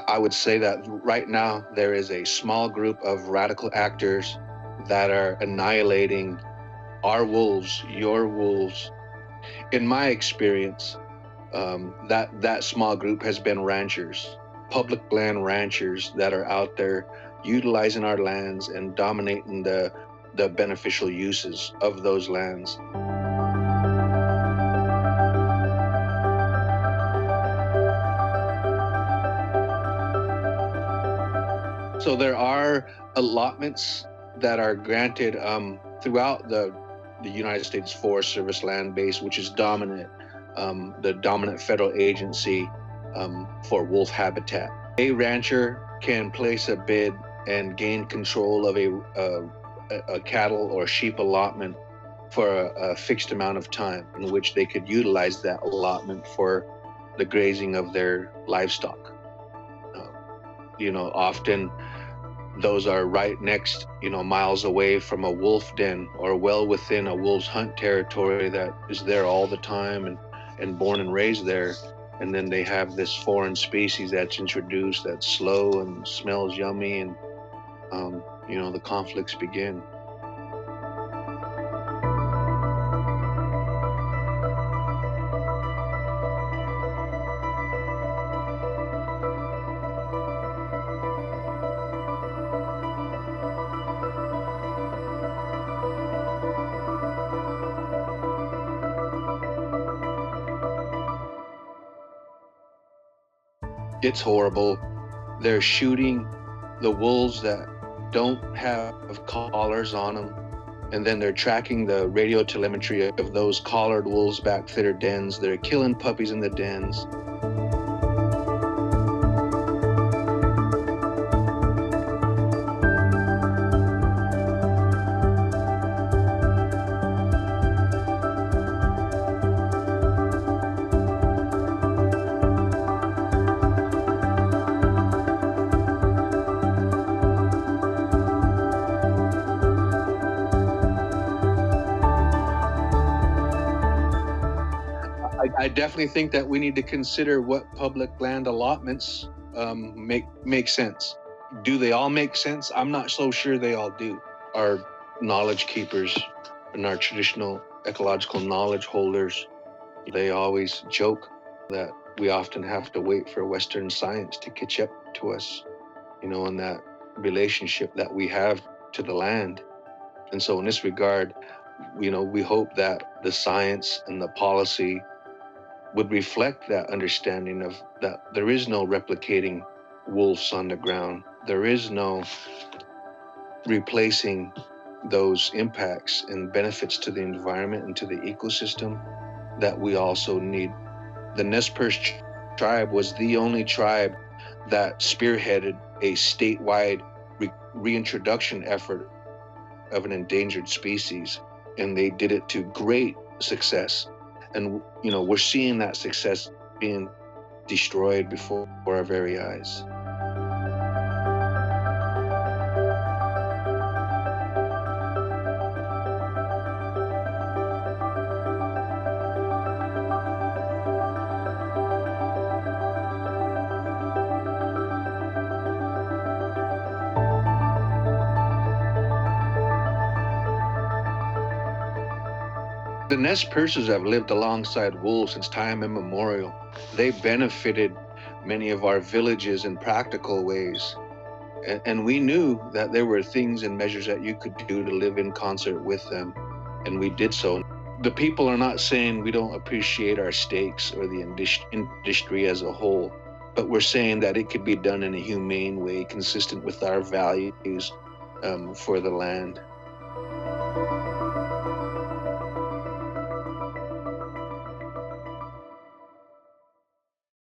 I would say that right now there is a small group of radical actors that are annihilating our wolves, your wolves. In my experience, that small group has been ranchers, public land ranchers that are out there utilizing our lands and dominating the beneficial uses of those lands. So there are allotments that are granted throughout the United States Forest Service land base, which is dominant, the dominant federal agency for wolf habitat. A rancher can place a bid and gain control of a cattle or sheep allotment for a fixed amount of time in which they could utilize that allotment for the grazing of their livestock. Often those are right next, miles away from a wolf den or well within a wolf's hunt territory that is there all the time and born and raised there. And then they have this foreign species that's introduced that's slow and smells yummy, and the conflicts begin. It's horrible. They're shooting the wolves that don't have collars on them, and then they're tracking the radio telemetry of those collared wolves back to their dens. They're killing puppies in the dens. I definitely think that we need to consider what public land allotments make sense. Do they all make sense? I'm not so sure they all do. Our knowledge keepers and our traditional ecological knowledge holders, they always joke that we often have to wait for Western science to catch up to us, in that relationship that we have to the land. And so in this regard, we hope that the science and the policy would reflect that understanding of that there is no replicating wolves on the ground. There is no replacing those impacts and benefits to the environment and to the ecosystem that we also need. The Nez Perce tribe was the only tribe that spearheaded a statewide reintroduction effort of an endangered species, and they did it to great success. And, we're seeing that success being destroyed before our very eyes. The Nez Perces have lived alongside wolves since time immemorial. They benefited many of our villages in practical ways. And we knew that there were things and measures that you could do to live in concert with them, and we did so. The people are not saying we don't appreciate our stakes or the industry as a whole, but we're saying that it could be done in a humane way, consistent with our values for the land.